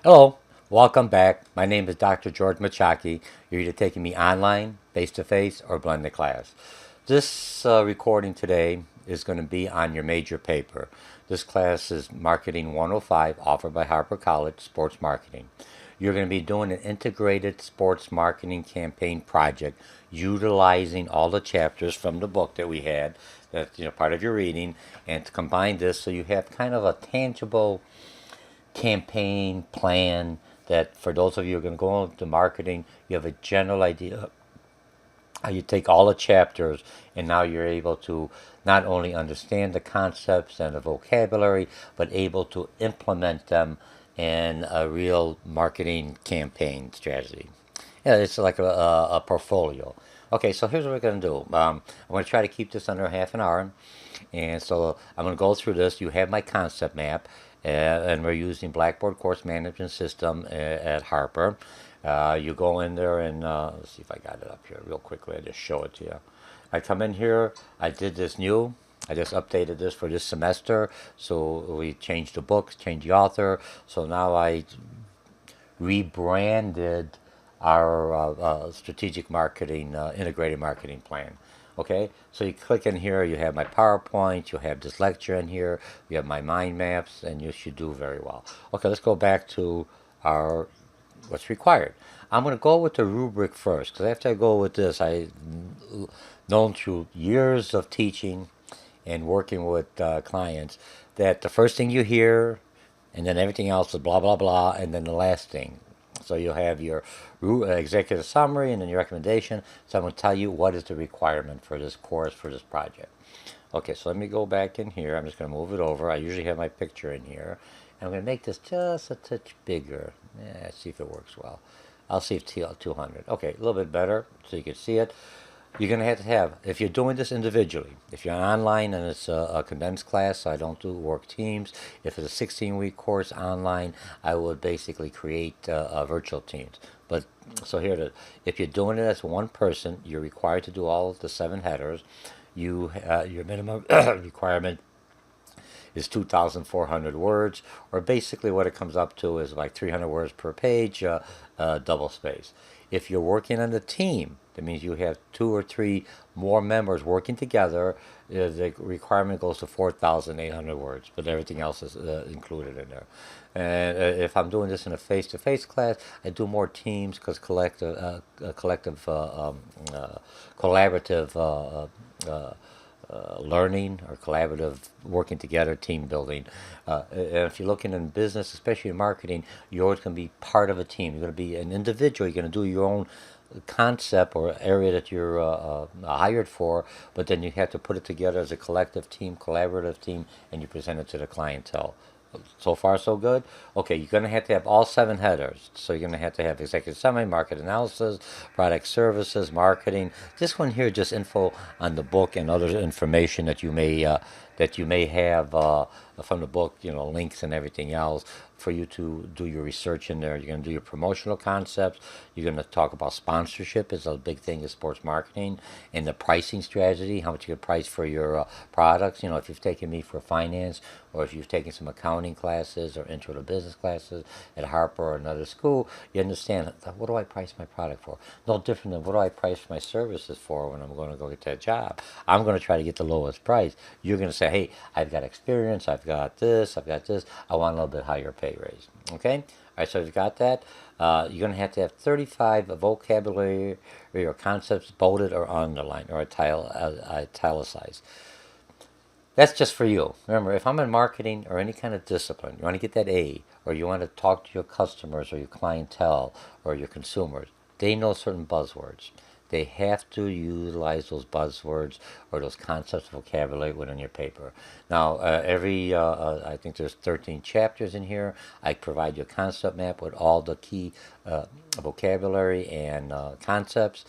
Hello, welcome back. My name is Dr. George Mochocki. You're either taking me online, face to face, or blended class. This recording today is going to be on your major paper. This class is Marketing 105, offered by Harper College, Sports Marketing. You're going to be doing an integrated sports marketing campaign project utilizing all the chapters from the book that we had, that's part of your reading, and to combine this so you have kind of a tangible campaign plan that for those of you who are going to go into marketing, you have a general idea how you take all the chapters and now you're able to not only understand the concepts and the vocabulary, but able to implement them in a real marketing campaign strategy. Yeah, it's like a portfolio. Okay, so here's what we're going to do. I'm going to try to keep this under half an hour. And so I'm going to go through this. You have my concept map, and we're using Blackboard Course Management System at Harper. You go in there and let's see if I got it up here real quickly. I just show it to you. I come in here. I did this new. I just updated this for this semester. So we changed the books, changed the author. So now I rebranded our strategic marketing, integrated marketing plan. Okay, so you click in here, you have my PowerPoint, you have this lecture in here, you have my mind maps, and you should do very well. Okay, let's go back to our what's required. I'm going to go with the rubric first, because after I go with this, I known through years of teaching and working with clients that the first thing you hear, and then everything else is blah blah blah, and then the last thing. So you'll have your executive summary and then your recommendation. So I'm going to tell you what is the requirement for this course, for this project. Okay, so let me go back in here. I'm just going to move it over. I usually have my picture in here. And I'm going to make this just a touch bigger. Yeah, see if it works well. I'll see if 200. Okay, a little bit better so you can see it. You're going to have, if you're doing this individually, if you're online and it's a condensed class, so I don't do work teams. If it's a 16-week course online, I would basically create virtual teams. But so here it is. If you're doing it as one person, you're required to do all of the 7 headers. Your minimum requirement is 2,400 words, or basically what it comes up to is like 300 words per page, double space. If you're working on a team, that means you have 2 or 3 more members working together. The requirement goes to 4,800 words, but everything else is included in there. And if I'm doing this in a face-to-face class, I do more teams because collaborative learning or collaborative working together, team building. And if you're looking in business, especially in marketing, you're always going to be part of a team. You're going to be an individual. You're going to do your own concept or area that you're hired for, but then you have to put it together as a collective team, collaborative team, and you present it to the clientele. So far, so good. Okay, you're going to have all 7 headers. So you're going to have executive summary, market analysis, product services, marketing. This one here, just info on the book and other information that you may have from the book. Links and everything else for you to do your research in there. You're going to do your promotional concepts. You're going to talk about sponsorship is a big thing in sports marketing, and the pricing strategy, how much you can price for your products. If you've taken me for finance, or if you've taken some accounting classes or intro to business classes at Harper or another school, you understand, what do I price my product for? No different than what do I price my services for when I'm going to go get that job. I'm going to try to get the lowest price. You're going to say, hey, I've got experience, I've got this, I want a little bit higher pay raise. Okay? All right, so you've got that. You're going to have 35 vocabulary or concepts bolded or underlined or italicized. That's just for you. Remember, if I'm in marketing or any kind of discipline, you want to get that A, or you want to talk to your customers or your clientele or your consumers, they know certain buzzwords. They have to utilize those buzzwords or those concepts of vocabulary within your paper. Now, I think there's 13 chapters in here. I provide you a concept map with all the key vocabulary and concepts.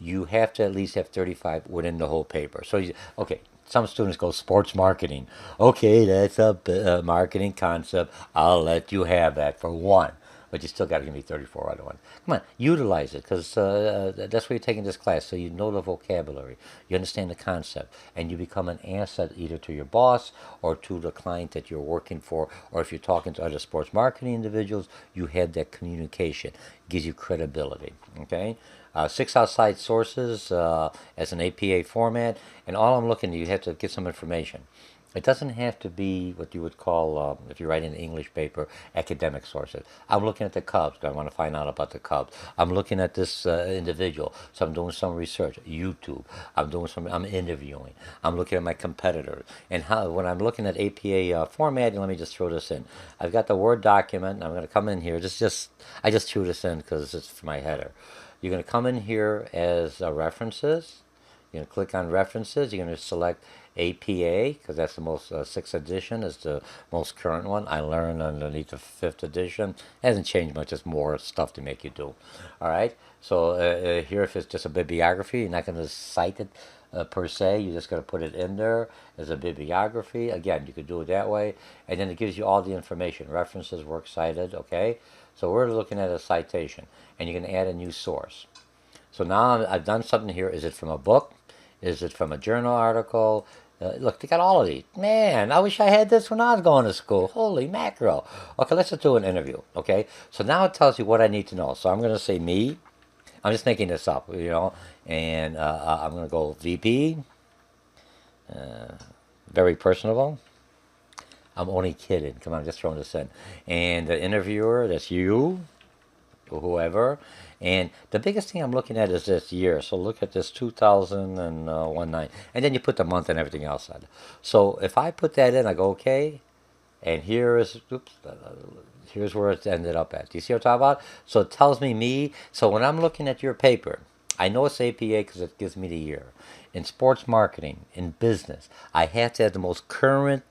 You have to at least have 35 within the whole paper. Okay, some students go sports marketing. Okay, that's a marketing concept. I'll let you have that for one. but you still got to give me 34 other ones. Come on, utilize it, because that's why you're taking this class, so you know the vocabulary, you understand the concept, and you become an asset either to your boss or to the client that you're working for, or if you're talking to other sports marketing individuals, you have that communication. It gives you credibility, okay? Six outside sources as an APA format, and all I'm looking, you have to get some information. It doesn't have to be what you would call, if you're writing an English paper, academic sources. I'm looking at the Cubs. I want to find out about the Cubs. I'm looking at this individual, so I'm doing some research. YouTube. I'm interviewing. I'm looking at my competitors. And how, when I'm looking at APA formatting, let me just throw this in. I've got the Word document. I'm going to come in here. I just threw this in because it's for my header. You're going to come in here as references. You're going to click on references. You're going to select APA, because that's the most, 6th edition is the most current one. I learned underneath the 5th edition. It hasn't changed much, it's more stuff to make you do. All right, so here, if it's just a bibliography, you're not going to cite it per se. You're just going to put it in there as a bibliography. Again, you could do it that way, and then it gives you all the information. References, works cited, okay? So we're looking at a citation, and you can add a new source. So now I've done something here. Is it from a book? Is it from a journal article? Look, they got all of these. Man, I wish I had this when I was going to school. Holy mackerel. Okay, let's just do an interview. Okay, so now it tells you what I need to know. So I'm going to say me. I'm just making this up, and I'm going to go VP. Very personable. I'm only kidding. Come on, I'm just throwing this in. And the interviewer, that's you, or whoever. And the biggest thing I'm looking at is this year. So look at this 2001 9. And then you put the month and everything else on. So if I put that in, I go, okay. And here's where it ended up at. Do you see what I'm talking about? So it tells me. So when I'm looking at your paper, I know it's APA because it gives me the year. In sports marketing, in business, I have to have the most current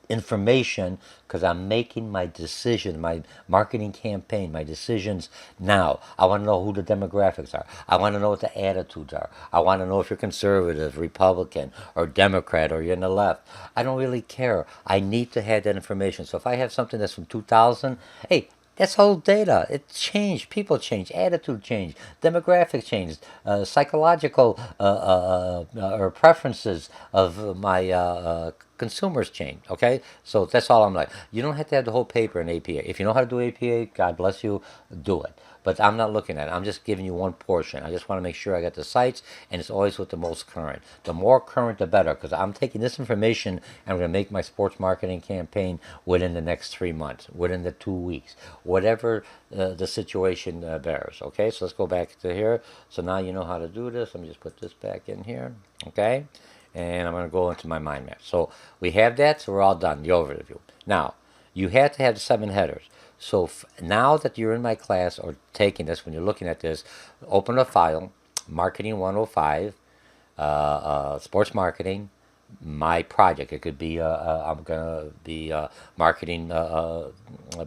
information, because I'm making my decision, my marketing campaign, my decisions now. I want to know who the demographics are. I want to know what the attitudes are. I want to know if you're conservative, Republican, or Democrat, or you're in the left. I don't really care. I need to have that information. So if I have something that's from 2000, hey, that's whole data. It changed. People change. Attitude changed. Demographic changed. Psychological or preferences of my consumers change. Okay, so that's all I'm like. You don't have to have the whole paper in APA. If you know how to do APA, God bless you, do it. But I'm not looking at it. I'm just giving you one portion. I just want to make sure I got the sites, and it's always with the most current. The more current, the better, because I'm taking this information and I'm going to make my sports marketing campaign within the next 3 months, within the 2 weeks, whatever the situation bears. Okay, so let's go back to here. So now you know how to do this. Let me just put this back in here. Okay, and I'm going to go into my mind map. So we have that, so we're all done, the overview. Now, you have to have the 7 headers. So now that you're in my class or taking this, when you're looking at this, open a file, Marketing 105, sports marketing, my project. It could be, I'm going to be marketing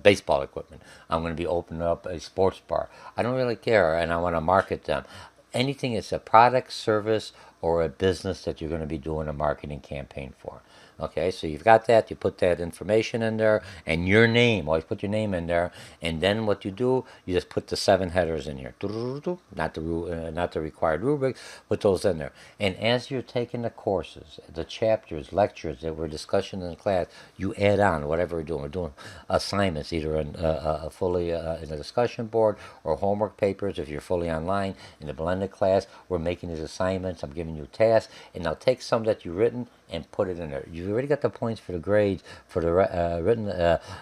baseball equipment. I'm going to be opening up a sports bar. I don't really care, and I want to market them. Anything is a product, service, or a business that you're going to be doing a marketing campaign for. Okay, so you've got that, you put that information in there, and your name, always put your name in there, and then what you do, you just put the 7 headers in here. Not the required rubric, put those in there. And as you're taking the courses, the chapters, lectures that we're discussing in the class, you add on whatever we're doing. We're doing assignments, either fully in a discussion board, or homework papers if you're fully online. In the blended class, we're making these assignments, I'm giving you tasks, and I'll take some that you've written and put it in there. You already got the points for the grades for the written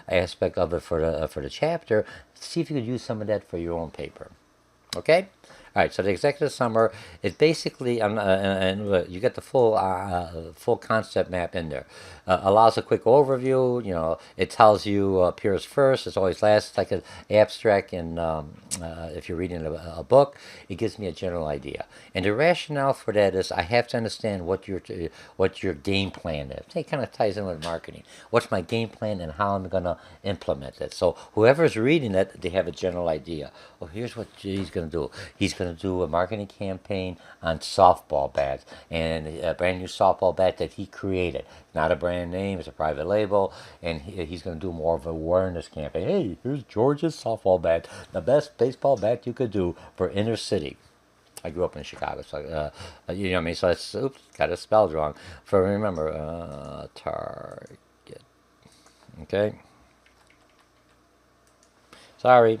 aspect of it for the chapter. See if you could use some of that for your own paper. Okay? All right, so the executive summary is basically, and you get the full concept map in there. Allows a quick overview. It tells you appears first. It's always last. It's like an abstract. And if you're reading a book, it gives me a general idea. And the rationale for that is I have to understand what your game plan is. It kind of ties in with marketing. What's my game plan and how I'm going to implement it? So whoever's reading it, they have a general idea. Oh, here's what he's going to do. He's going going to do a marketing campaign on softball bats, and a brand new softball bat that he created. Not a brand name, it's a private label, and he's going to do more of an awareness campaign. Hey, here's George's softball bat, the best baseball bat you could do for inner city. I grew up in Chicago, so you know what I mean. So it's oops, got it spelled wrong. For remember, Target. Okay, sorry.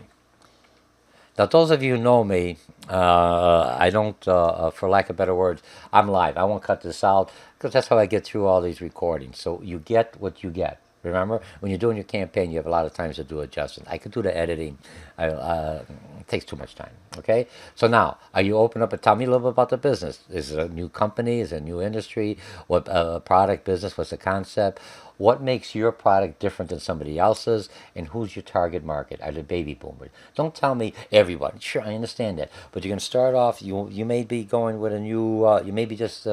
Now, those of you who know me, I don't, for lack of better words, I'm live. I won't cut this out because that's how I get through all these recordings. So you get what you get. Remember, when you're doing your campaign, you have a lot of times to do adjustments. I could do the editing. It takes too much time. Okay. So now, are you open up and tell me a little bit about the business? Is it a new company? Is it a new industry? What product, business? What's the concept? What makes your product different than somebody else's? And who's your target market? Are they baby boomers? Don't tell me everyone. Sure, I understand that. But you're going to start off, you may be going with a new, you may be just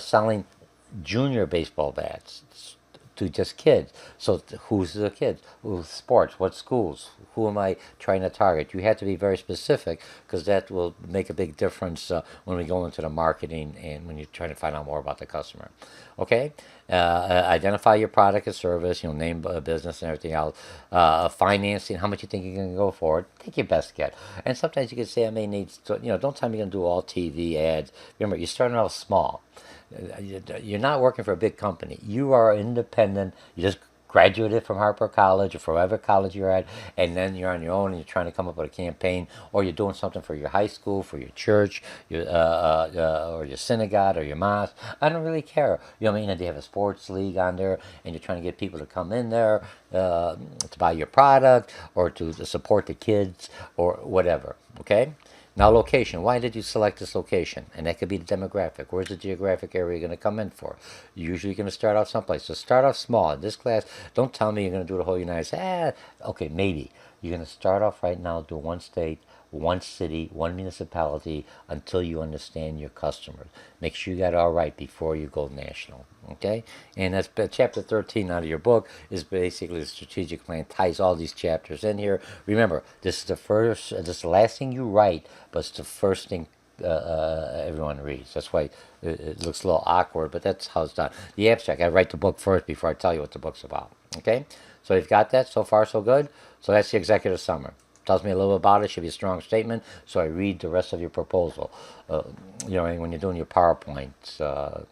selling junior baseball bats to just kids. So who's the kids? Who's sports? What schools? Who am I trying to target? You have to be very specific because that will make a big difference when we go into the marketing and when you're trying to find out more about the customer. Okay, identify your product and service. You know, name a business and everything else. Financing. How much you think you're going to go for it? Take your best get. And sometimes you can say I may need. You know, don't tell me you're going to do all TV ads. Remember, you're starting off small. You're not working for a big company. You are independent. You just graduated from Harper College or from whatever college you're at, and then you're on your own and you're trying to come up with a campaign, or you're doing something for your high school, for your church, or your synagogue or your mosque. I don't really care. You know what I mean? And they have a sports league on there, and you're trying to get people to come in there to buy your product or to support the kids or whatever. Okay? Now, location. Why did you select this location? And that could be the demographic. Where's the geographic area you're going to come in for? You're usually going to start off someplace. So start off small. In this class, don't tell me you're going to do the whole United States. Okay, maybe. You're going to start off right now, do one state, one city, one municipality until you understand your customers. Make sure you got it all right before you go national. Okay? And that's chapter 13 out of your book is basically the strategic plan, ties all these chapters in here. Remember, this is the first, this is the last thing you write, but it's the first thing everyone reads. That's why it looks a little awkward, but that's how it's done. The abstract, I write the book first before I tell you what the book's about. Okay? So you've got that. So far, so good. So that's the executive summary. Tells me a little about it. Should be a strong statement. So I read the rest of your proposal. You know, when you're doing your PowerPoint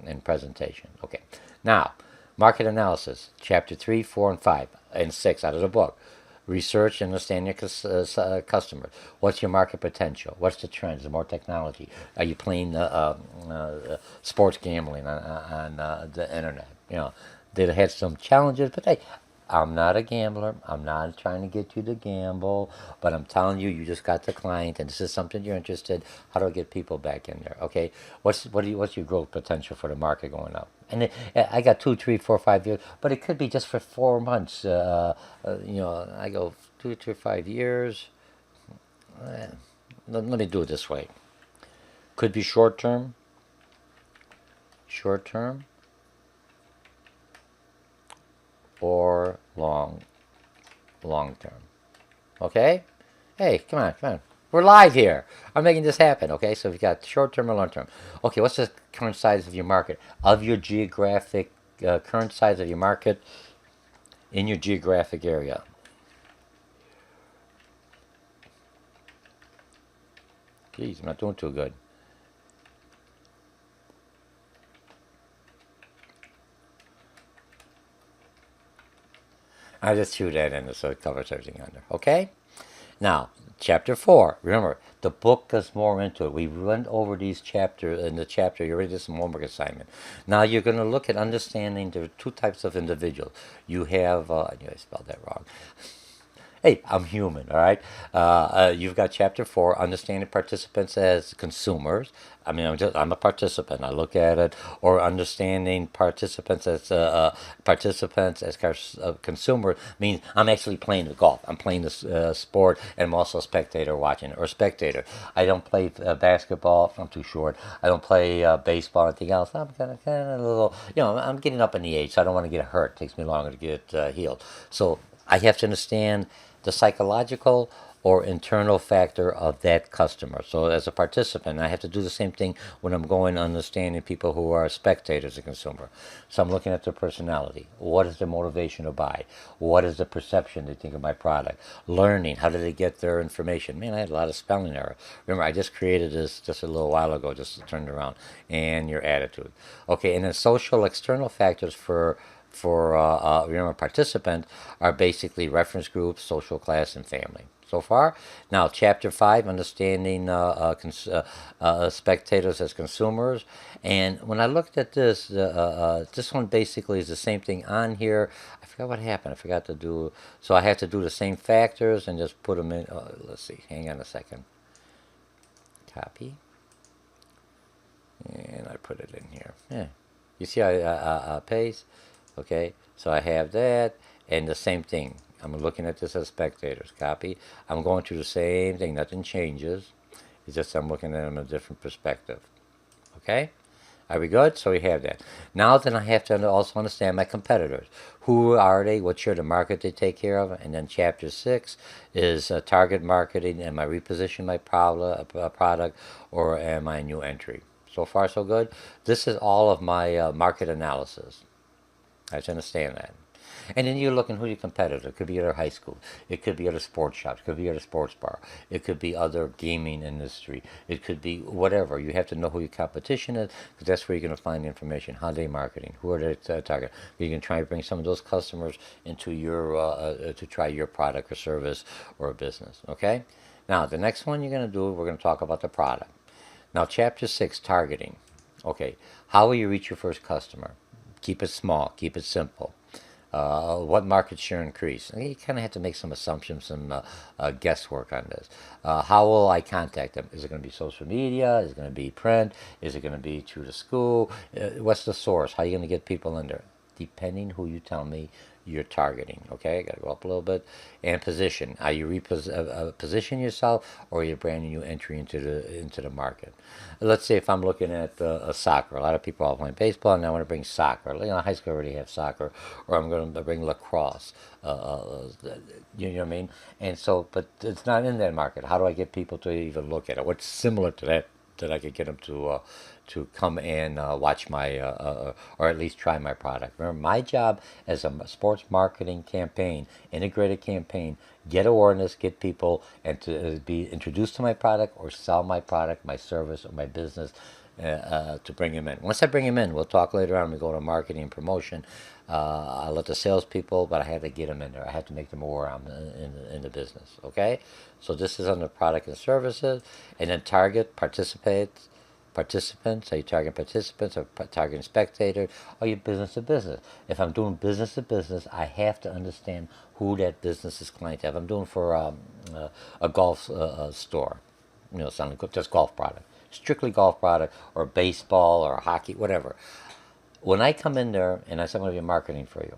and presentation. Okay. Now, market analysis. Chapter 3, 4, and 5, and 6 out of the book. Research and understand your customers. What's your market potential? What's the trends? The more technology. Are you playing sports gambling on the internet? You know, they had some challenges, but hey, I'm not a gambler. I'm not trying to get you to gamble, but I'm telling you, you just got the client, and this is something you're interested. How do I get people back in there? Okay, what's your growth potential for the market going up? And I got 2, 3, 4, 5 years, but it could be just for 4 months. You know, I go 2 to 5 years. Let me do it this way. Could be short term, or long term. Okay? Hey, come on. We're live here. I'm making this happen, okay? So we've got short term or long term. Okay, what's the current size of your market? Of your geographic, current size of your market in your geographic area. Geez, I'm not doing too good. I just threw that in so it covers everything under. Okay? Now, chapter 4. Remember, the book goes more into it. We went over these chapters in the chapter. You already did some homework assignment. Now you're going to look at understanding there are 2 types of individuals. You have, I knew I spelled that wrong. Hey, I'm human, all right? You've got chapter 4, understanding participants as consumers. I mean, I'm a participant. I look at it, or understanding participants as consumers means I'm actually playing the golf. I'm playing the sport, and I'm also a spectator watching it, or spectator. I don't play basketball. I'm too short. I don't play baseball or anything else. I'm kind of a little, you know, I'm getting up in the age, so I don't want to get hurt. It takes me longer to get healed. So I have to understand the psychological or internal factor of that customer. So as a participant, I have to do the same thing when I'm going understanding people who are spectators, a consumer. So I'm looking at their personality. What is their motivation to buy? What is the perception they think of my product? Learning, how did they get their information? Man, I had a lot of spelling error. Remember, I just created this just a little while ago, just turned around. And your attitude. Okay, and then social external factors for remember, participant are basically reference groups, social class, and family. So far, now chapter 5, understanding spectators as consumers. And when I looked at this one basically is the same thing on here. I forgot what happened. I forgot to do. So I had to do the same factors and just put them in. Let's see. Hang on a second. Copy. And I put it in here. Yeah. You see I paste? Okay, so I have that, and the same thing. I'm looking at this as spectators. Copy. I'm going through the same thing. Nothing changes. It's just I'm looking at them in a different perspective. Okay? Are we good? So we have that. Now then I have to also understand my competitors. Who are they? What share of the market they take care of? And then chapter 6 is target marketing. Am I repositioning my product or am I a new entry? So far so good. This is all of my market analysis. I have to understand that. And then you're looking who your competitor. It could be at a high school. It could be at a sports shop. It could be at a sports bar. It could be other gaming industry. It could be whatever. You have to know who your competition is because that's where you're going to find the information. How they marketing? Who are they target? You can try to bring some of those customers into your to try your product or service or a business. Okay. Now the next one you're going to do. We're going to talk about the product. Now chapter 6, targeting. Okay. How will you reach your first customer? Keep it small. Keep it simple. What market share increase? You kind of have to make some assumptions, some guesswork on this. How will I contact them? Is it going to be social media? Is it going to be print? Is it going to be through the school? What's the source? How are you going to get people in there? Depending who you tell me you're targeting. Okay, I got to go up a little bit. And position. Are you position yourself, or are you brand new entry into the market? Let's say if I'm looking at soccer, a lot of people are playing baseball, and I want to bring soccer. High school already have soccer, or I'm going to bring lacrosse. You know what I mean? And so, but it's not in that market. How do I get people to even look at it? What's similar to that I could get them to come and watch my or at least try my product. Remember, my job as a sports marketing campaign, integrated campaign, get awareness, get people, and to be introduced to my product or sell my product, my service, or my business. To bring them in. Once I bring them in, we'll talk later on. We go to marketing and promotion. I'll let the salespeople, but I have to get them in there. I have to make them aware I'm in the business. Okay, so this is under product and services, and then target participants. Are you targeting participants or targeting spectators? Are you business to business? If I'm doing business to business, I have to understand who that business is client to. If I'm doing for a golf store, something just golf product, strictly golf product, or baseball or hockey, whatever. When I come in there and I say I'm going to be marketing for you,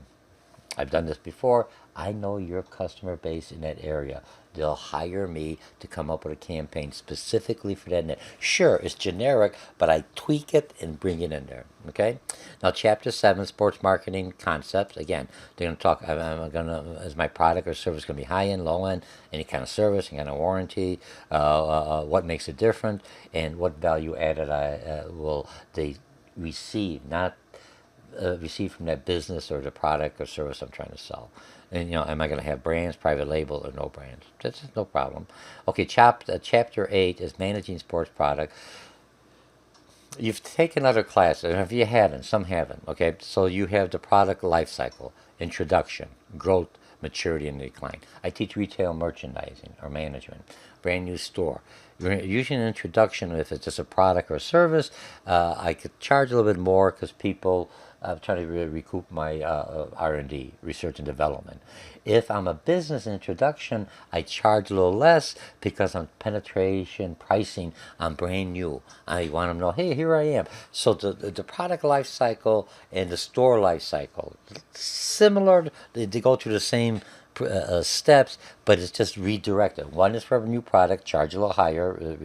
I've done this before. I know your customer base in that area. They'll hire me to come up with a campaign specifically for that net. Sure, it's generic, but I tweak it and bring it in there. Okay. Now, chapter 7, sports marketing concepts. Again, they're going to talk. Is my product or service going to be high end, low end, any kind of service, any kind of warranty? What makes it different, and what value added will they receive? Not receive from that business or the product or service I'm trying to sell. And am I going to have brands, private label, or no brands? That's no problem. Okay, chapter 8 is managing sports product. You've taken other classes, and if you haven't, some haven't. Okay, so you have the product life cycle, introduction, growth, maturity, and decline. I teach retail merchandising or management, brand new store. Usually an introduction, if it's just a product or service, I could charge a little bit more because people try to recoup my R&D, research and development. If I'm a business introduction, I charge a little less because I'm penetration, pricing, I'm brand new. I want them to know, hey, here I am. So the product life cycle and the store life cycle, similar, they go through the same steps, but it's just redirected. One is for a new product, charge a little higher,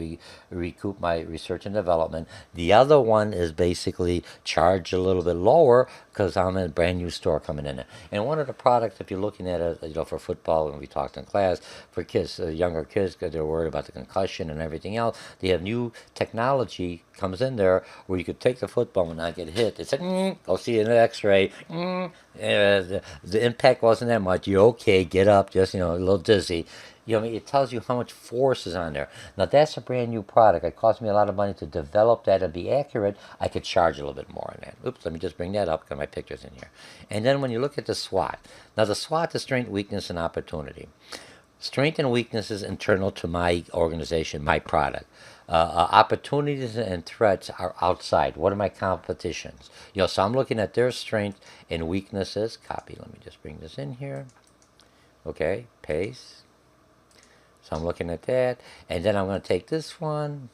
recoup my research and development. The other one is basically charge a little bit lower because I'm in a brand new store coming in. And one of the products, if you're looking at it, for football, and we talked in class, for kids, younger kids, because they're worried about the concussion and everything else, they have new technology comes in there where you could take the football and not get hit. They said, go see an X-ray. The impact wasn't that much. You're okay. Get up. Just a little dizzy. It tells you how much force is on there. Now that's a brand new product. It cost me a lot of money to develop that and be accurate. I could charge a little bit more on that. Oops, let me just bring that up because my picture's in here. And then when you look at the SWOT, now the SWOT is strength, weakness, and opportunity. Strength and weaknesses internal to my organization, my product. Opportunities and threats are outside. What are my competitions? So I'm looking at their strengths and weaknesses. Copy. Let me just bring this in here. Okay, paste. So I'm looking at that, and then I'm going to take this one.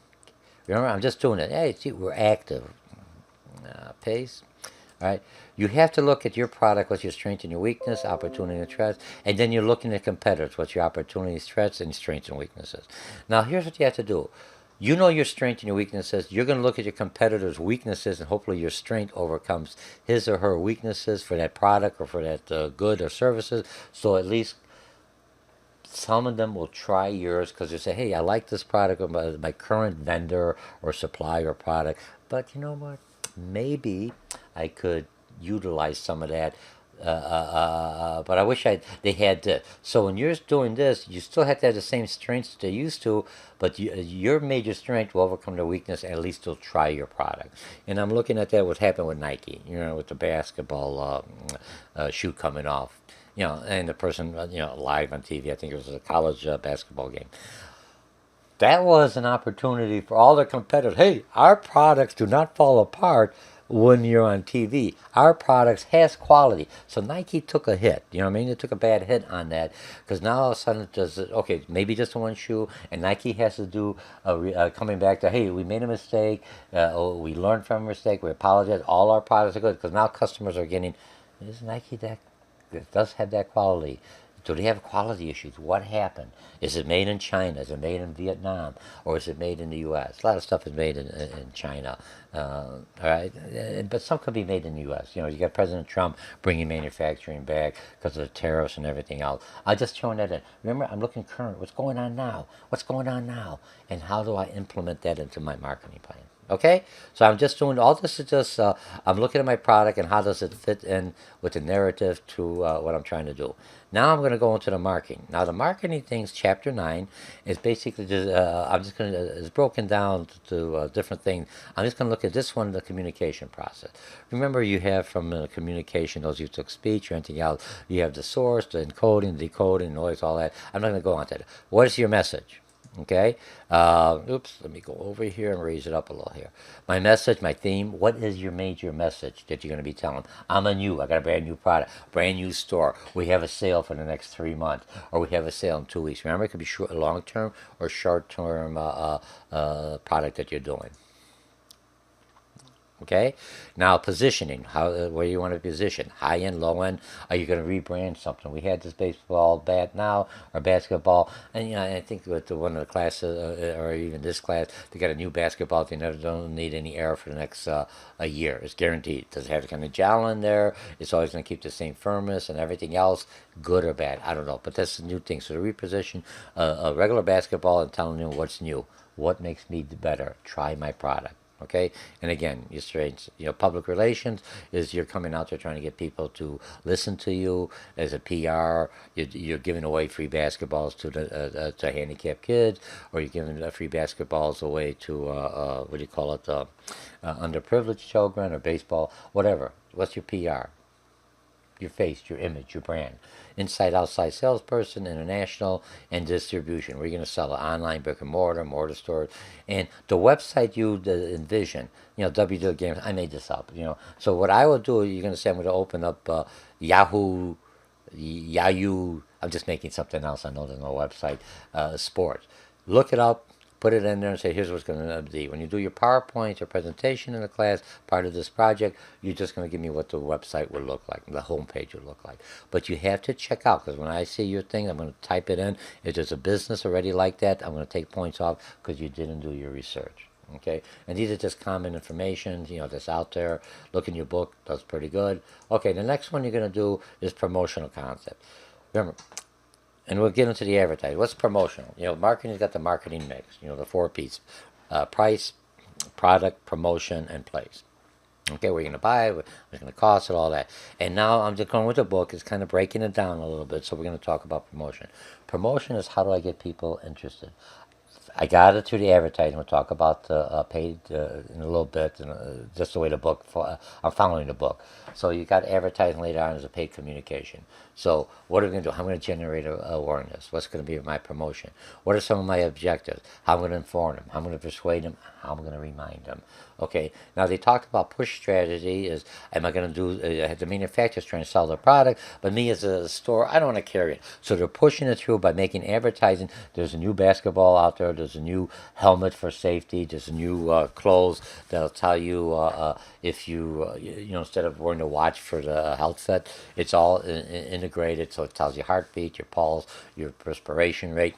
Remember, I'm just doing it. Hey, see, we're active. Paste. All right. You have to look at your product, what's your strength and your weakness, opportunity and threats, and then you're looking at competitors, what's your opportunities, threats, and strengths and weaknesses. Now, here's what you have to do. You know your strength and your weaknesses. You're going to look at your competitor's weaknesses, and hopefully your strength overcomes his or her weaknesses for that product or for that good or services. So at least some of them will try yours because they say, hey, I like this product of my current vendor or supplier product, but you know what? Maybe I could utilize some of that. But I wish they had this. So when you're doing this, you still have to have the same strengths they're used to, but your major strength will overcome their weakness, and at least they'll try your product. And I'm looking at that what happened with Nike, with the basketball shoe coming off. And the person, live on TV, I think it was a college basketball game. That was an opportunity for all the competitors. Hey, our products do not fall apart when you're on TV. Our products has quality. So Nike took a hit. You know what I mean? They took a bad hit on that because now all of a sudden it does, okay, maybe just one shoe, and Nike has to do coming back to, hey, we made a mistake. We learned from a mistake. We apologize. All our products are good because now customers are getting, is Nike that? It does have that quality. Do they have quality issues? What happened? Is it made in China? Is it made in Vietnam? Or is it made in the U.S.? A lot of stuff is made in China. All right? But some could be made in the U.S. You got President Trump bringing manufacturing back because of the tariffs and everything else. I'm just throwing that in. Remember, I'm looking current. What's going on now? What's going on now? And how do I implement that into my marketing plan? Okay, so I'm just doing all this is just I'm looking at my product and how does it fit in with the narrative to what I'm trying to do. Now I'm going to go into the marketing. Now the marketing things, chapter 9, is basically just I'm just going to it's broken down to different things. I'm just going to look at this one, the communication process. Remember, you have from communication, those who took speech or anything else, you have the source, the encoding, the decoding, noise, all that. I'm not going to go on to that. What is your message? Okay. Oops. Let me go over here and raise it up a little here. My message, my theme. What is your major message that you're going to be telling? I'm a new. I got a brand new product, brand new store. We have a sale for the next 3 months, or we have a sale in 2 weeks. Remember, it could be short, long term or short term product that you're doing. Okay. Now positioning, where you want to position, high end, low end. Are you going to rebrand something? We had this baseball bat now or basketball, and I think with one of the classes or even this class, they got a new basketball. They never don't need any air for the next a year. It's guaranteed. Does it have kind of gel in there? It's always going to keep the same firmness and everything else. Good or bad, I don't know, but that's the new thing. So to reposition a regular basketball and telling them what's new, what makes me better. Try my product. Okay, and again, your strengths, public relations is you're coming out there trying to get people to listen to you as a PR. You're giving away free basketballs to handicapped kids, or you're giving free basketballs away to what do you call it, underprivileged children, or baseball, whatever. What's your PR? Your face, your image, your brand. Inside, outside salesperson, international, and distribution. We're going to sell it online, brick and mortar stores. And the website you envision, WW Games, I made this up, So what I will do, you're going to say I'm going to open up Yahoo, I'm just making something else. I know there's no website, sports. Look it up. put it in there and say, here's what's going to be. When you do your PowerPoint or presentation in the class, part of this project, you're just going to give me what the website would look like, the homepage would look like. But you have to check out, because when I see your thing, I'm going to type it in. If there's a business already like that, I'm going to take points off because you didn't do your research. Okay, and these are just common information, that's out there. Look in your book, that's pretty good. Okay, the next one you're going to do is promotional concept. Remember, and we'll get into the advertising. What's promotional? Marketing's got the marketing mix. The four P's: price, product, promotion, and place. Okay, we're going to buy, what's going to cost it, all that. And now I'm just going with the book. It's kind of breaking it down a little bit. So we're going to talk about promotion. Promotion is how do I get people interested? I got it through the advertising. We'll talk about the paid in a little bit, and just the way the book. I'm following the book. So you got advertising later on as a paid communication. So what are we going to do? How am I going to generate awareness? What's going to be my promotion? What are some of my objectives? How am I going to inform them? How am I going to persuade them? How am I going to remind them? Okay. Now they talked about push strategy. Is am I going to do? The manufacturer's trying to sell their product, but me as a store, I don't want to carry it. So they're pushing it through by making advertising. There's a new basketball out there. There's a new helmet for safety. There's a new clothes that'll tell you if you instead of wearing a watch for the health set, it's all integrated. So it tells you heartbeat, your pulse, your respiration rate.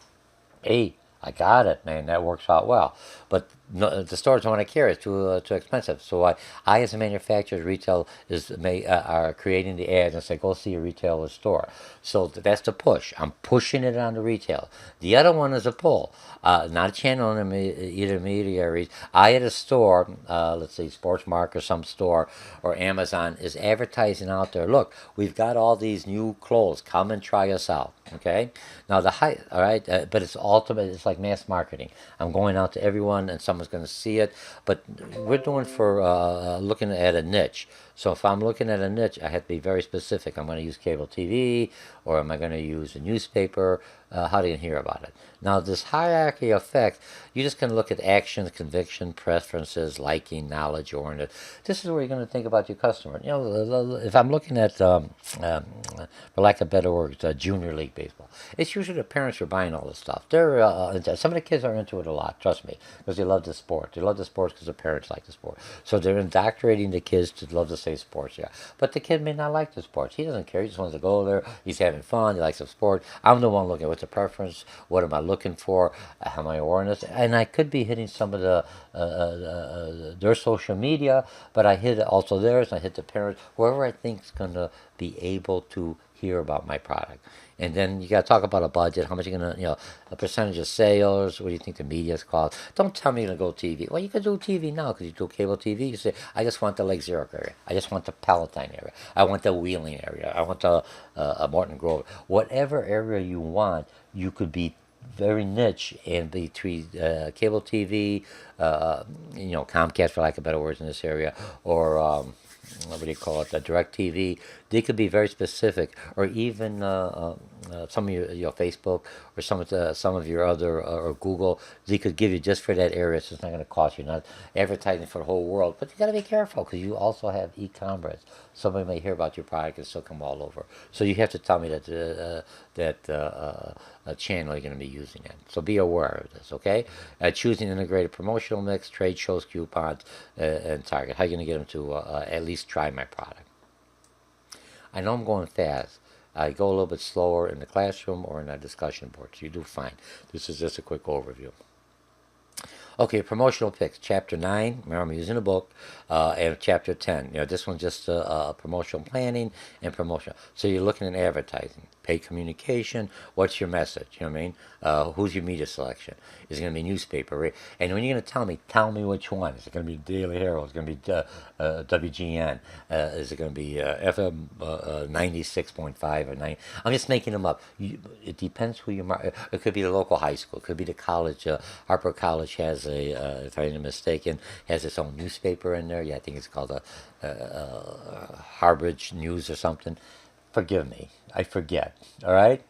Hey, I got it, man. That works out well. But no, the stores don't want to carry it. It's too expensive. So I, as a manufacturer, retail are creating the ads and say, go see a retailer store. So that's the push. I'm pushing it on the retail. The other one is a pull, not a channel intermediaries. I at a store, let's say Sportsmark or some store or Amazon is advertising out there. Look, we've got all these new clothes. Come and try us out. Okay. Now the height, all right, but it's ultimate. It's like mass marketing. I'm going out to everyone, and someone's going to see it. But we're doing for looking at a niche. So if I'm looking at a niche, I have to be very specific. I'm going to use cable TV, or am I going to use a newspaper? How do you hear about it? Now, this hierarchy effect, you just can look at actions, conviction, preferences, liking, knowledge oriented. This is where you're going to think about your customer. If I'm looking at, for lack of better words, junior league baseball, it's usually the parents who are buying all this stuff. They're some of the kids are into it a lot. Trust me, because they love the sport. They love the sports because the parents like the sport. So they're indoctrinating the kids to love the same sports. Yeah, but the kid may not like the sports. He doesn't care. He just wants to go there. He's having fun. He likes the sport. I'm the one looking at what's the preference. What am I looking for? How my awareness? And I could be hitting some of their social media, but I hit also theirs. I hit the parents. Whoever I think is going to be able to hear about my product. And then you got to talk about a budget. How much you're going to, a percentage of sales. What do you think the media's cost? Don't tell me you're going to go TV. Well, you can do TV now because you do cable TV. You say, I just want the Lake Zurich area. I just want the Palatine area. I want the Wheeling area. I want the Morton Grove. Whatever area you want, you could be very niche and between cable TV, Comcast for lack of better words in this area, or what do you call it, direct TV. They could be very specific, or even some of your Facebook or some of your other or Google. They could give you just for that area, so it's not going to cost you. Not advertising for the whole world, but you got to be careful because you also have e-commerce. Somebody may hear about your product and still come all over. So you have to tell me that channel you're going to be using it. So be aware of this, okay? Choosing integrated promotional mix, trade shows, coupons, and target. How are you going to get them to at least try my product? I know I'm going fast. I go a little bit slower in the classroom or in a discussion board, so you do fine. This is just a quick overview. Okay, promotional picks, chapter 9. Remember, I'm using a book, and chapter 10. This one's just promotional planning and promotion. So you're looking at advertising, paid communication. What's your message? You know what I mean? Who's your media selection? Is it going to be newspaper? Right? And when you're going to tell me which one. Is it going to be Daily Herald? Is it going to be WGN? Is it going to be FM 96.5 or 9? I'm just making them up. It depends who you market. It could be the local high school. It could be the college. Harper College has if I'm not mistaken, has its own newspaper in there. Yeah, I think it's called Harbridge News or something. Forgive me. I forget. All right?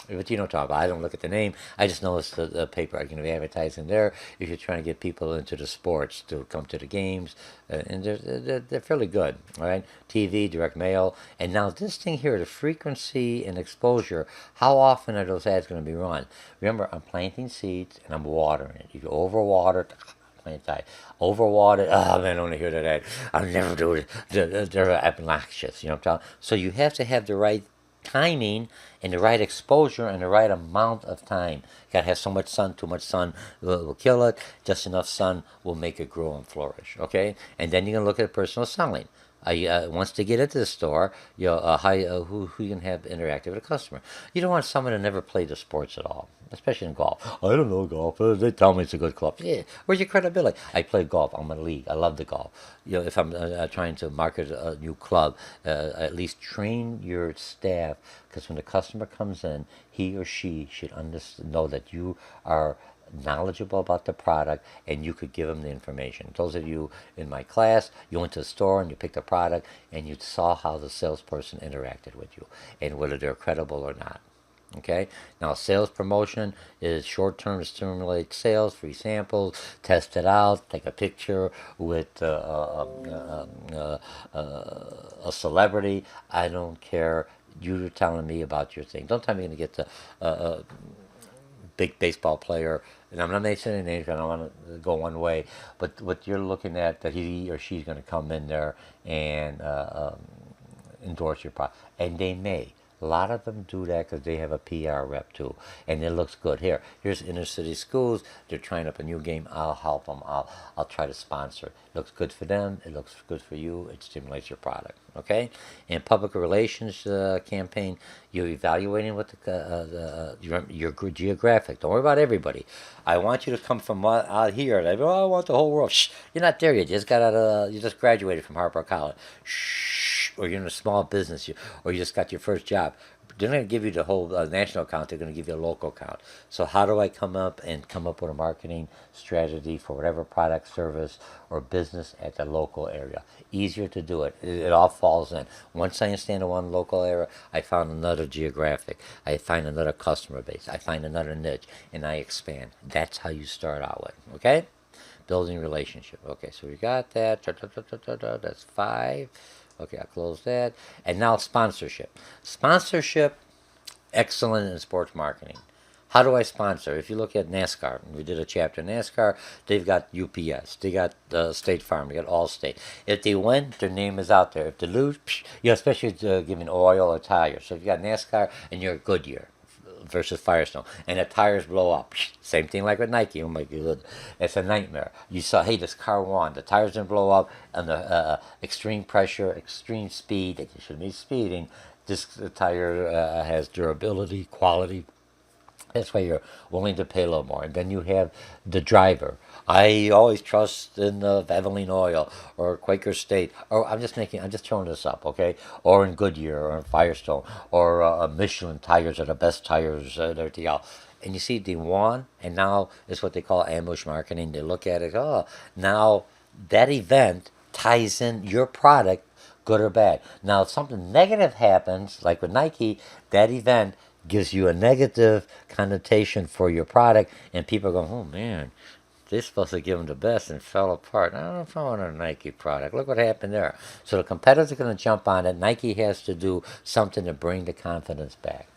But you don't talk about. I don't look at the name. I just know it's the paper. I can be advertising there if you're trying to get people into the sports to come to the games, and they're fairly good. All right, TV, direct mail, and now this thing here, the frequency and exposure. How often are those ads going to be run? Remember, I'm planting seeds and I'm watering it. If you overwater, plant die. Overwater. Oh man, I don't want to hear that ad. I'll never do it. They're obnoxious. You know what I'm talking. So you have to have the right timing and the right exposure and the right amount of time. You gotta have so much sun. Too much sun will kill it. Just enough sun will make it grow and flourish. Okay, and then you can look at personal selling. Once they get into the store, who you can have interactive with a customer. You don't want someone to never played the sports at all, especially in golf. I don't know golf. They tell me it's a good club. Yeah, where's your credibility? I play golf. I'm in a league. I love the golf. If I'm trying to market a new club, at least train your staff because when the customer comes in, he or she should know that you are knowledgeable about the product and you could give them the information. Those of you in my class, you went to the store and you picked a product and you saw how the salesperson interacted with you and whether they're credible or not. Okay, now sales promotion is short term to stimulate sales, free samples, test it out, take a picture with a celebrity. I don't care. You're telling me about your thing. Don't tell me you're going to get the big baseball player, and I'm not mentioning any names, I don't want to go one way, but what you're looking at, that he or she's going to come in there and endorse your product. And they may. A lot of them do that because they have a PR rep too, and it looks good. Here's inner city schools. They're trying up a new game. I'll help them. I'll try to sponsor. It looks good for them. It looks good for you. It stimulates your product. Okay. And public relations campaign. You're evaluating what your geographic. Don't worry about everybody. I want you to come from out here. Like, oh, I want the whole world. Shh, you're not there yet. You just got out of. You just graduated from Harper College. Shh, or you're in a small business, or you just got your first job. They're not going to give you the whole national account. They're going to give you a local account. So how do I come up with a marketing strategy for whatever product, service, or business at the local area? Easier to do it. It all falls in. Once I understand the one local area, I found another geographic. I find another customer base. I find another niche, and I expand. That's how you start out with. Okay? Building relationship. Okay, so we got that. That's 5. Okay, I'll close that. And now sponsorship. Sponsorship, excellent in sports marketing. How do I sponsor? If you look at NASCAR, we did a chapter in NASCAR, they've got UPS, they got State Farm, they got Allstate. If they win, their name is out there. If they lose, especially giving oil or tires. So if you got NASCAR and you're Goodyear versus Firestone, and the tires blow up. Same thing like with Nike. Oh my god, it's a nightmare. You saw, hey, this car won. The tires didn't blow up, and the extreme pressure, extreme speed. That you shouldn't be speeding. This tire has durability, quality. That's why you're willing to pay a little more. And then you have the driver. I always trust in Evelyn Oil or Quaker State. Or I'm just throwing this up, okay? Or in Goodyear or in Firestone or Michelin tires are the best tires and everything else. And you see, they won, and now it's what they call ambush marketing. They look at it, oh, now that event ties in your product, good or bad. Now, if something negative happens, like with Nike, that event gives you a negative connotation for your product, and people go, oh man, they're supposed to give them the best and fell apart. I don't know if I want a Nike product. Look what happened there. So the competitors are going to jump on it. Nike has to do something to bring the confidence back.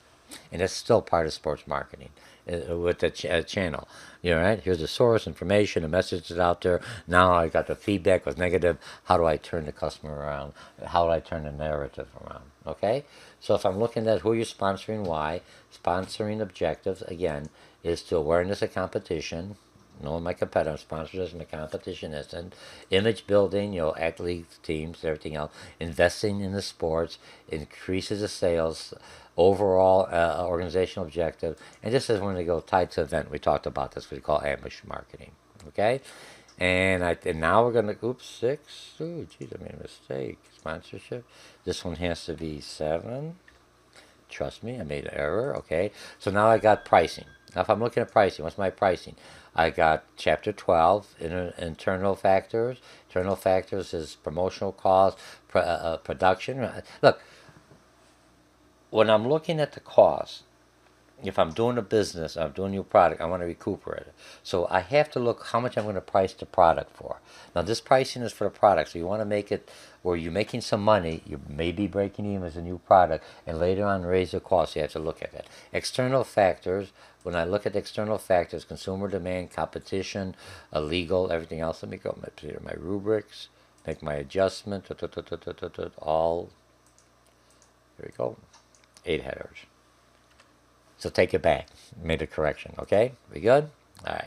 And it's still part of sports marketing with the channel. You know, right? Here's the source, information, the message is out there. Now I got the feedback was negative. How do I turn the customer around? How do I turn the narrative around? Okay? So if I'm looking at who you're sponsoring, why, sponsoring objectives, again, is to awareness of competition, knowing my competitor sponsors and the competition isn't. Image building, athletes, teams, everything else. Investing in the sports increases the sales, overall organizational objective. And this is when they go tied to event. We talked about this. We call ambush marketing. Okay? And now we're going to, oops, 6. Ooh, geez, I made a mistake. Sponsorship. This one has to be 7. Trust me, I made an error. Okay. So now I got pricing. Now, if I'm looking at pricing, what's my pricing? I got chapter 12, internal factors. Internal factors is promotional cost, production. Look, when I'm looking at the cost, if I'm doing a business, I'm doing a new product, I want to recuperate it. So I have to look how much I'm going to price the product for. Now this pricing is for the product, so you want to make it where you're making some money, you may be breaking even as a new product, and later on raise the cost. You have to look at that. External factors. When I look at external factors, consumer demand, competition, legal, everything else. Let me go my rubrics, make my adjustment. All there we go. 8 headers. So take it back. Made a correction. Okay? We good? All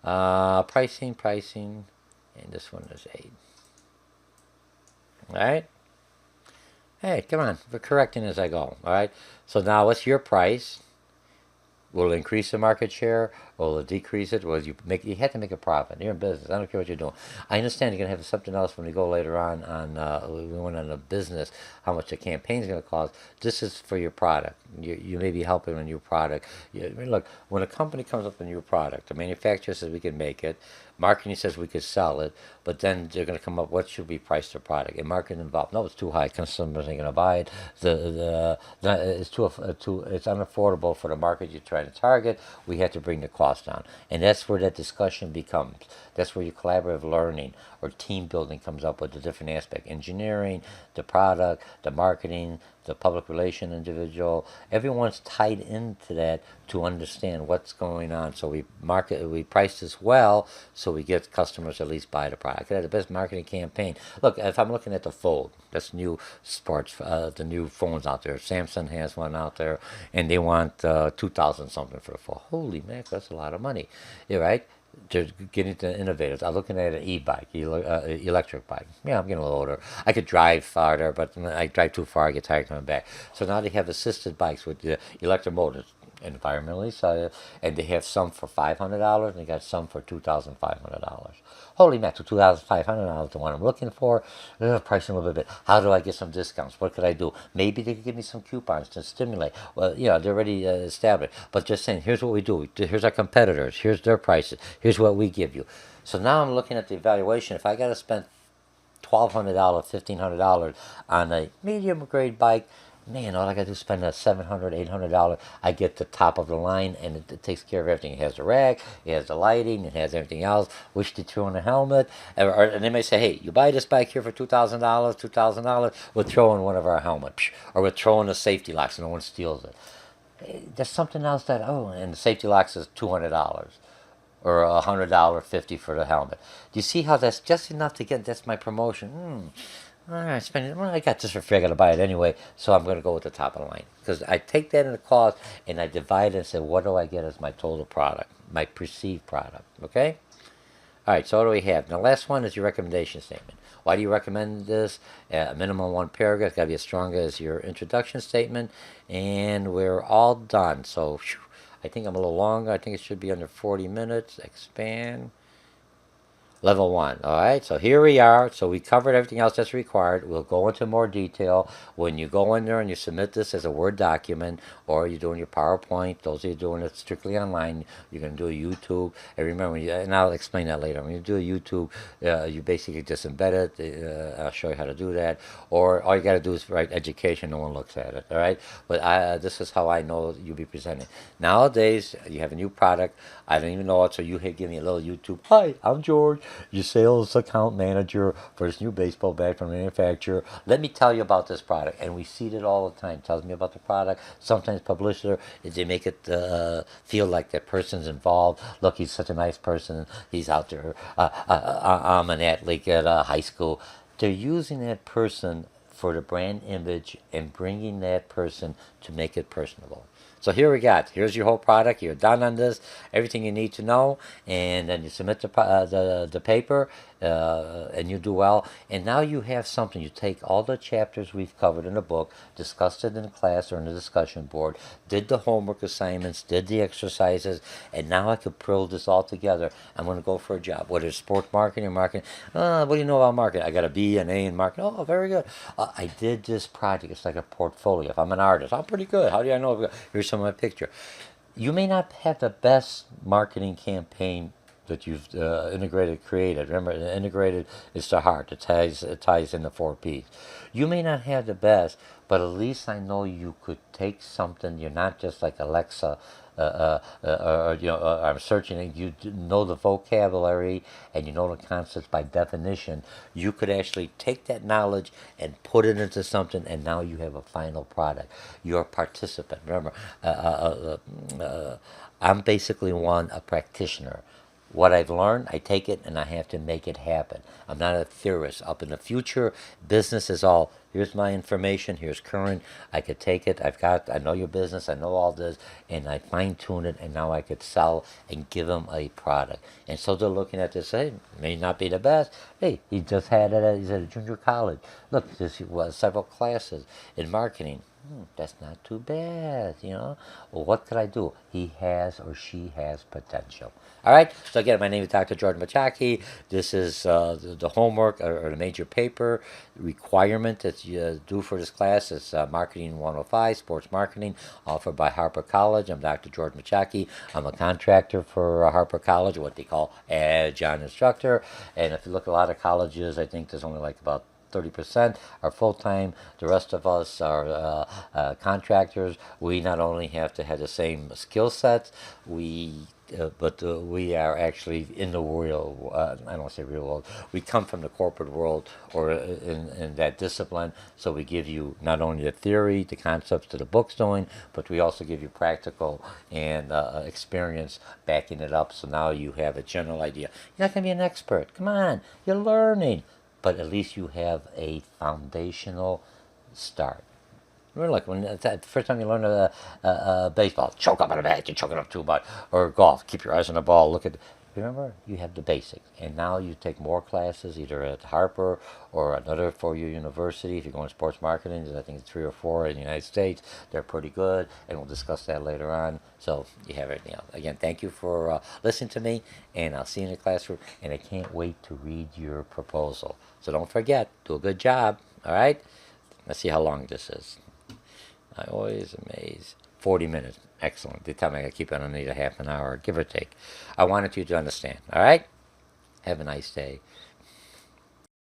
right. Pricing, and this one is 8. All right? Hey, come on. We're correcting as I go. All right? So now what's your price? Will it increase the market share? Will it decrease it? You have to make a profit. You're in business. I don't care what you're doing. I understand you're gonna have something else when we go later on we went on a business, how much the campaign's gonna cost. This is for your product. You may be helping a new product. I mean, look, when a company comes up with a new product, the manufacturer says we can make it, marketing says we could sell it, but then they're going to come up, what should we price the product? And marketing involved, no, it's too high. Customers ain't going to buy it. It's it's unaffordable for the market you're trying to target. We have to bring the cost down, and that's where that discussion becomes. That's where your collaborative learning or team building comes up with the different aspect: engineering, the product, the marketing, the public relation individual. Everyone's tied into that to understand what's going on. So we price this well, so we get customers to at least buy the product. The best marketing campaign. Look, if I'm looking at the Fold, that's new sports, the new phones out there. Samsung has one out there, and they want 2,000 something for the phone. Holy man, that's a lot of money. Yeah, right. They're getting to innovators. I'm looking at an e-bike, electric bike. Yeah, I'm getting a little older. I could drive farther, but when I drive too far, I get tired coming back. So now they have assisted bikes with electric motors, environmentally so, and they have some for $500, and they got some for $2,500. Holy mackerel, so $2,500, the one I'm looking for. Pricing a little bit. How do I get some discounts? What could I do? Maybe they could give me some coupons to stimulate. Well, they're already established. But just saying, here's what we do. Here's our competitors. Here's their prices. Here's what we give you. So now I'm looking at the evaluation. If I got to spend $1,200, $1,500 on a medium grade bike, man, all I got to do is spend that $700, $800. I get the top of the line, and it takes care of everything. It has the rack, it has the lighting, it has everything else. Wish to throw in a helmet, and they may say, "Hey, you buy this bike here for $2,000, $2,000. We'll throw in one of our helmets, or we'll throw in the safety locks, so no one steals it." There's something else and the safety locks is $200 or $100.50 for the helmet. Do you see how that's just enough to get? That's my promotion. All right, I got this for free. I got to buy it anyway, so I'm going to go with the top of the line because I take that in the cost and I divide it and say, what do I get as my total product, my perceived product? Okay. All right. So what do we have? Now, the last one is your recommendation statement. Why do you recommend this? A minimum one paragraph. It's got to be as strong as your introduction statement, and we're all done. So I think I'm a little longer. I think it should be under 40 minutes. Expand. Level 1. All right, so here we are. So we covered everything else that's required. We'll go into more detail. When you go in there and you submit this as a Word document, or you're doing your PowerPoint, those of you doing it strictly online, you're going to do a YouTube. And remember, and I'll explain that later. When you do a YouTube, you basically just embed it. I'll show you how to do that. Or all you got to do is write education. No one looks at it. All right, but this is how I know you'll be presenting. Nowadays, you have a new product. I don't even know it, so you give me a little YouTube. Hi, I'm George, your sales account manager for this new baseball bat from the manufacturer. Let me tell you about this product. And we see it all the time. Tells me about the product. Sometimes publisher, they make it feel like that person's involved. Look, he's such a nice person. He's out there. I'm an athlete at high school. They're using that person for the brand image and bringing that person to make it personable. So here we got. Here's your whole product. You're done on this. Everything you need to know, and then you submit the paper, and you do well. And now you have something. You take all the chapters we've covered in the book, discussed it in class or in the discussion board, did the homework assignments, did the exercises, and now I could pull this all together. I'm going to go for a job, whether it's sports marketing or marketing. What do you know about marketing? I got a B, an A in marketing. Oh, very good. I did this project. It's like a portfolio. If I'm an artist, I'm pretty good. How do I know? Here's some of my picture. You may not have the best marketing campaign that you've integrated, created. Remember, integrated is the heart. It ties in the four P's. You may not have the best, but at least I know you could take something. You're not just like Alexa. I'm searching it. You know the vocabulary and you know the concepts by definition. You could actually take that knowledge and put it into something, and now you have a final product. You're a participant. Remember, I'm basically a practitioner. What I've learned, I take it and I have to make it happen. I'm not a theorist. Up in the future, business is all, here's my information, here's current, I could take it, I know your business, I know all this, and I fine tune it, and now I could sell and give them a product. And so they're looking at this, hey, it may not be the best. Hey, he just had it, he's at a junior college. Look, this was several classes in marketing. That's not too bad, Well, what could I do? He has or she has potential. All right. So again, my name is Dr. Jordan Mochocki. This is the homework or the major paper requirement that you do for this class. It's Marketing 105, Sports Marketing, offered by Harper College. I'm Dr. Jordan Mochocki. I'm a contractor for Harper College, what they call adjunct instructor. And if you look at a lot of colleges, I think there's only like about 30% are full-time. The rest of us are contractors. We not only have to have the same skill sets, but we are actually in the real, I don't want to say real world, we come from the corporate world or in that discipline, so we give you not only the theory, the concepts that the book's doing, but we also give you practical and experience backing it up, so now you have a general idea. You're not going to be an expert. Come on, you're learning. But at least you have a foundational start. Remember, like when the first time you learn baseball, choke up on the bat, you choke it up too much, or golf, keep your eyes on the ball. Remember, you have the basics, and now you take more classes either at Harper or another four-year university. If you're going to sports marketing, I think it's 3 or 4 in the United States. They're pretty good, and we'll discuss that later on. So you have everything else. Again, thank you for listening to me, and I'll see you in the classroom. And I can't wait to read your proposal. So don't forget, do a good job. All right. Let's see how long this is. I always amaze. 40 minutes. Excellent. They tell me I gotta keep it underneath a half an hour, give or take. I wanted you to understand. All right? Have a nice day.